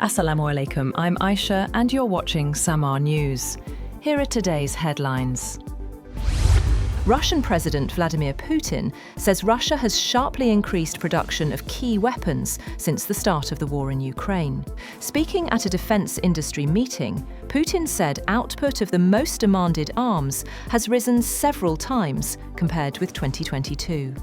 Assalamu alaikum, I'm Aisha and you're watching SAMAA News. Here are today's headlines. Russian President Vladimir Putin says Russia has sharply increased production of key weapons since the start of the war in Ukraine. Speaking at a defense industry meeting, Putin said output of the most demanded arms has risen several times compared with 2022.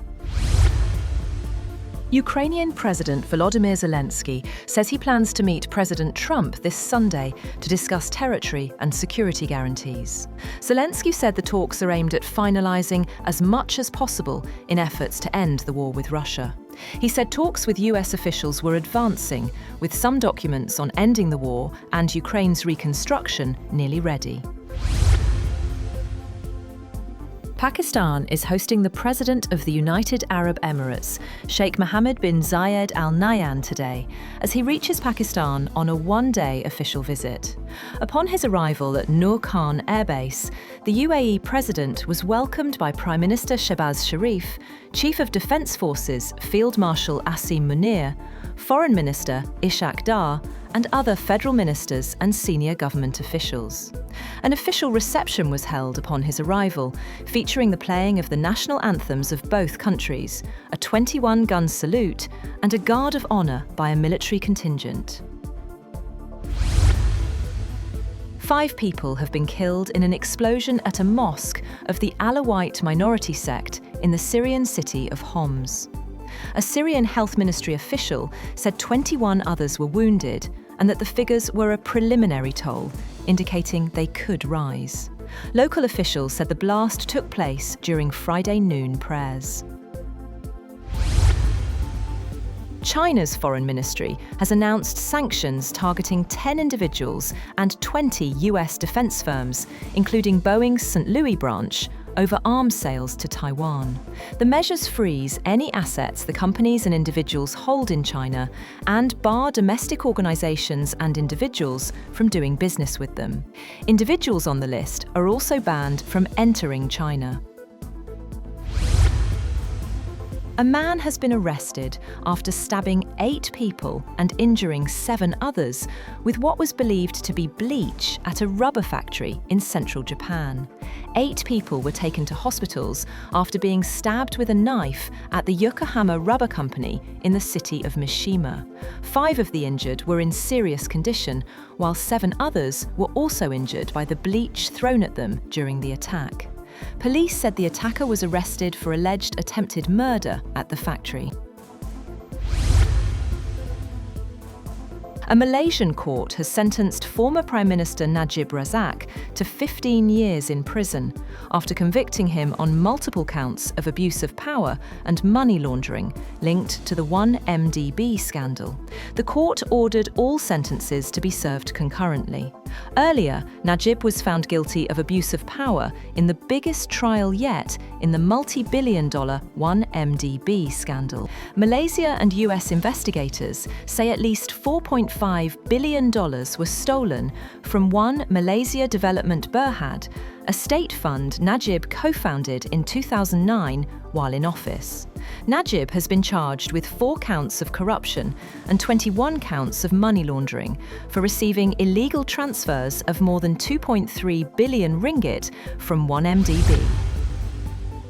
Ukrainian President Volodymyr Zelensky says he plans to meet President Trump this Sunday to discuss territory and security guarantees. Zelensky said the talks are aimed at finalising as much as possible in efforts to end the war with Russia. He said talks with US officials were advancing, with some documents on ending the war and Ukraine's reconstruction nearly ready. Pakistan is hosting the President of the United Arab Emirates, Sheikh Mohammed bin Zayed Al Nahyan, today, as he reaches Pakistan on a one-day official visit. Upon his arrival at Noor Khan Air Base, the UAE President was welcomed by Prime Minister Shehbaz Sharif, Chief of Defence Forces Field Marshal Asim Munir, Foreign Minister Ishaq Dar, and other federal ministers and senior government officials. An official reception was held upon his arrival, featuring the playing of the national anthems of both countries, a 21-gun salute, and a guard of honour by a military contingent. 5 people have been killed in an explosion at a mosque of the Alawite minority sect in the Syrian city of Homs. A Syrian health ministry official said 21 others were wounded and that the figures were a preliminary toll, indicating they could rise. Local officials said the blast took place during Friday noon prayers. China's foreign ministry has announced sanctions targeting 10 individuals and 20 US defense firms, including Boeing's St. Louis branch, over arms sales to Taiwan. The measures freeze any assets the companies and individuals hold in China and bar domestic organizations and individuals from doing business with them. Individuals on the list are also banned from entering China. A man has been arrested after stabbing 8 people and injuring 7 others with what was believed to be bleach at a rubber factory in central Japan. 8 people were taken to hospitals after being stabbed with a knife at the Yokohama Rubber Company in the city of Mishima. 5 of the injured were in serious condition, while 7 others were also injured by the bleach thrown at them during the attack. Police said the attacker was arrested for alleged attempted murder at the factory. A Malaysian court has sentenced former Prime Minister Najib Razak to 15 years in prison after convicting him on multiple counts of abuse of power and money laundering linked to the 1MDB scandal. The court ordered all sentences to be served concurrently. Earlier, Najib was found guilty of abuse of power in the biggest trial yet in the multi-billion-dollar 1MDB scandal. Malaysia and US investigators say at least $4.5 billion were stolen from One Malaysia Development Berhad, a state fund Najib co-founded in 2009 while in office. Najib has been charged with 4 counts of corruption and 21 counts of money laundering for receiving illegal transfers of more than 2.3 billion ringgit from 1MDB.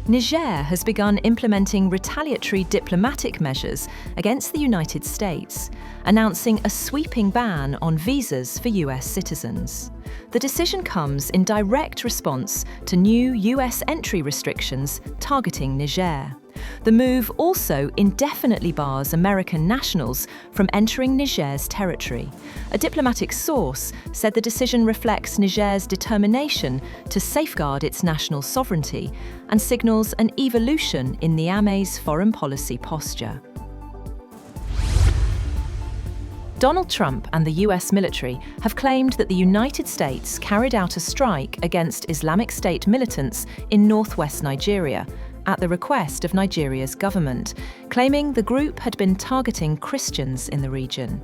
Niger has begun implementing retaliatory diplomatic measures against the United States, announcing a sweeping ban on visas for US citizens. The decision comes in direct response to new US entry restrictions targeting Niger. The move also indefinitely bars American nationals from entering Niger's territory. A diplomatic source said the decision reflects Niger's determination to safeguard its national sovereignty and signals an evolution in Niamey's foreign policy posture. Donald Trump and the US military have claimed that the United States carried out a strike against Islamic State militants in northwest Nigeria at the request of Nigeria's government, claiming the group had been targeting Christians in the region.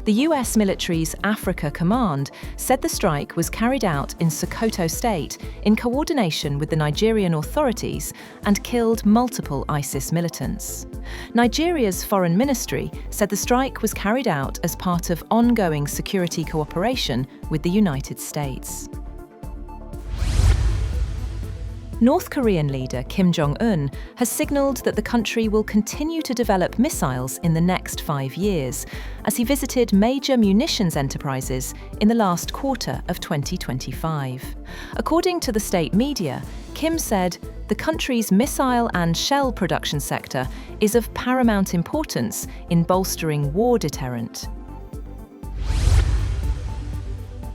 The US military's Africa Command said the strike was carried out in Sokoto State in coordination with the Nigerian authorities and killed multiple ISIS militants. Nigeria's foreign ministry said the strike was carried out as part of ongoing security cooperation with the United States. North Korean leader Kim Jong-un has signalled that the country will continue to develop missiles in the next 5 years, as he visited major munitions enterprises in the last quarter of 2025. According to the state media, Kim said, "The country's missile and shell production sector is of paramount importance in bolstering war deterrent."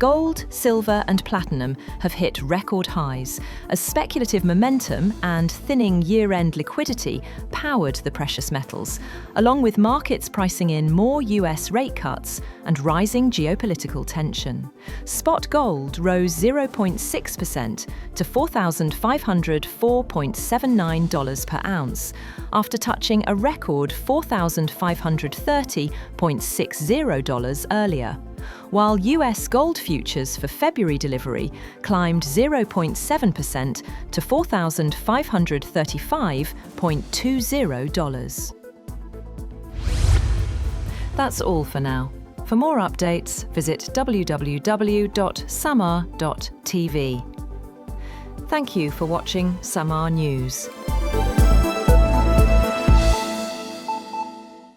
Gold, silver and platinum have hit record highs as speculative momentum and thinning year-end liquidity powered the precious metals, along with markets pricing in more US rate cuts and rising geopolitical tension. Spot gold rose 0.6% to $4,504.79 per ounce, after touching a record $4,530.60 earlier, while US gold futures for February delivery climbed 0.7% to $4,535.20. That's all for now. For more updates, visit www.SAMAA TV. Thank you for watching SAMAA News.